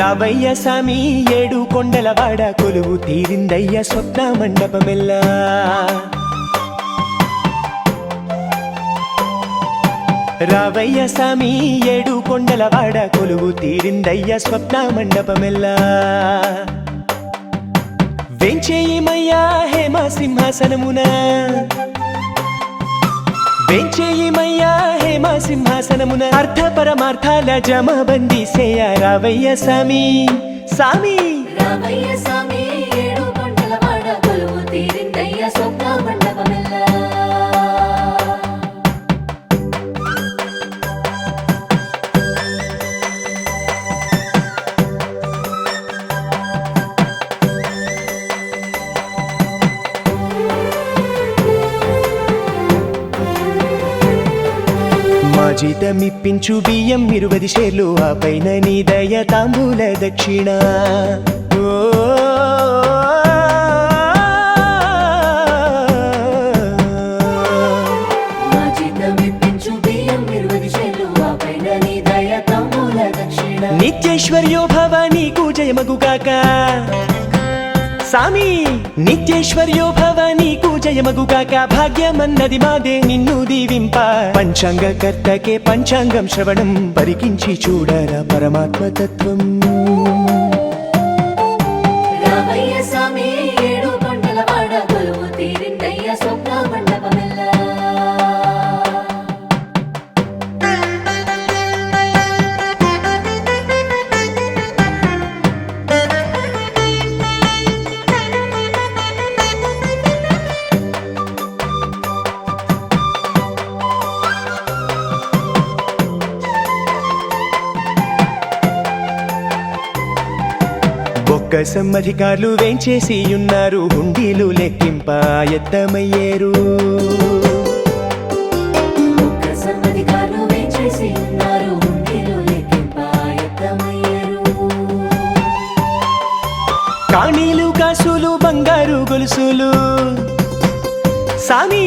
రావయ్య సామి ఏడు కొండలవాడ కొలువు తీరిందయ్య స్వప్న మండపమెల్లా రావయ్య సామి ఏడు కొండలవాడ కొలువు తీరిందయ్య స్వప్న మండపమెల్లా వెంచేయిమయ్యా హేమ సింహాసనమున వెంచేయిమయ్యా హేమ సింహాసనమున అర్థ పరమార్థాల జమబందీ సేయ రావయ్య సామి సామి రావయ్య సామి ఏడు కొండలవాడ కొలువు తీరిందయ్య స్వప్న మండపమెల్లా మా జీతమిప్పించు బియ్యం 20 షేర్లు ఆ పైన నీ దయ తాంబూల దక్షిణ మా జీతమిప్పించు బియ్యం 20 షేర్లు ఆ పైన నీ దయ తాంబూల దక్షిణ నిత్యేశ్వర్యో భవ నీకు జయమగుగాక సామి నిత్యేశ్వర్యో భవ నీకు జయమగుగాక భాగ్యమన్నది మాదే నిన్ను దీవింప పంచాంగ కర్తకే పంచాంగం శ్రవణం పరికించి చూడరా పరమాత్మతత్వం రావయ్య సామి ఏడు కొండలవాడ కొలువు తీరిందయ్య స్వప్న మండపమెల్లా బొక్కసం అధికారులు వేంచేసి ఉన్నారు హుండీలు లెక్కింప ఎత్తమయ్యేరు ఒక్కసం అధికారులు వేంచేసి ఉన్నారు హుండీలు లెక్కింప ఎత్తమయ్యేరు కాణీలు కాసులు బంగారు గొలుసులు సామి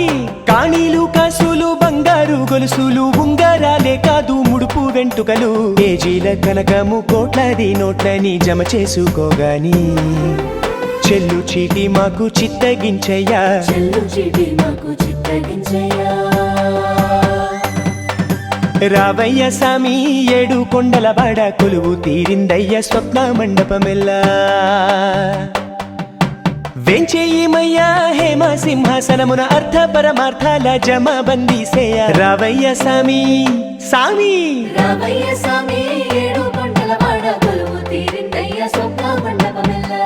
కాణీలు కాసులు బంగారు గొలుసులు ఉంగరాలే కాదు ముడుపు వెంటుకలు కేజీల కనకము కోట్లాది నోట్లని జమ చేసుకోగాని చెల్లు చీటి మాకు చిత్తగించయ్యా చెల్లు చీటి మాకు చిత్తగించయ్యా రావయ్య సామి ఏడు కొండలవాడ కొలువు తీరిందయ్య స్వప్న మండపమెల్లా వెంచేయిమయ్యా హేమ సింహాసనమున అర్థ పరమార్థాల జమబందీ సేయ రావయ్య సామి సామి రావయ్య సామి ఏడు కొండలవాడ కొలువు తీరిందయ్య స్వప్న మండపమెల్లా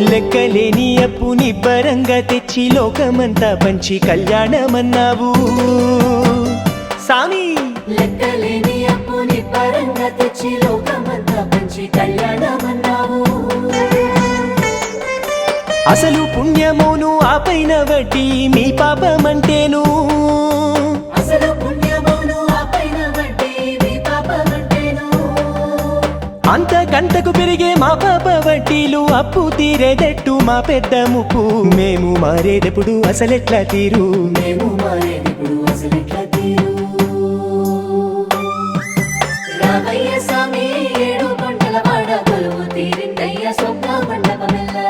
లెక్కలేని అప్పు నిబ్బరంగా తెచ్చి లోకమంతా పంచి కళ్యాణమన్నావు సామి లెక్కలేని అప్పుని పరంగా తెచ్చి లోకమంతా పంచి కళ్యాణమన్నావు అసలు పుణ్యమోను ఆ పైన వడ్డీ మీ పాపమంటేను అసలు పుణ్యమౌను ఆ పైన వడ్డీ మీ పాపమంటేను అంతకంతకు పెరిగే మా పాప వడ్డీలు అప్పు తీరేదట్టు మా పెద్ద ముప్పు మేము మారేదెప్పుడు అసలెట్లా తీరు మేము మారేదిప్పుడు అసలెట్లా తీరు రావయ్య సామి ఏడు కొండలవాడ కొలువు తీరిందయ్య స్వప్న మండపమెల్లా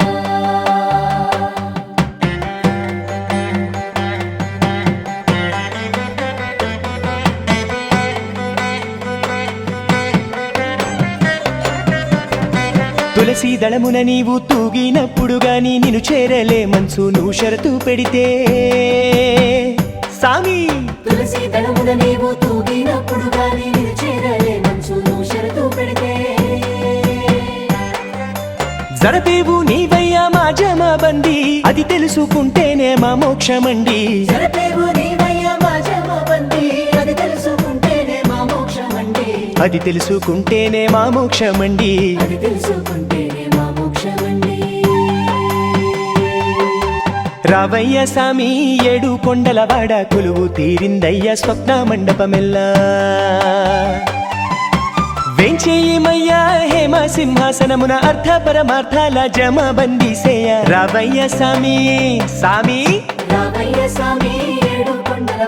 తులసి దళమున నీవు తూగినప్పుడు గాని నిన్ను చేరలే మనసు నువ్వు షరతు పెడితే సామి తులసి దళమున నీవు తూగినప్పుడు గాని నిన్ను చేరలే మనసు నువ్వు షరతు పెడితే జరపేవు నీవయ్యా మా జమబందీ అది తెలుసుకుంటేనే మా మోక్షమండి జరపేవు నీవయ్య మా జమబందీ అది తెలుసుకుంటేనే మా మోక్షమండి అది తెలుసుకుంటేనే మా మోక్షమండి అది తెలుసుకుంటేనే మా మోక్షమండి రావయ్య సామి ఏడు కొండలవాడ కొలువు తీరిందయ్య స్వప్న మండపమెల్లా వెంచేయమయ్యా హేమ సింహాసనమున అర్థ పరమార్థాల జమ బందీసేయ రావయ్య సామి సామి రామయ్య స్వామి ఏడు కొండల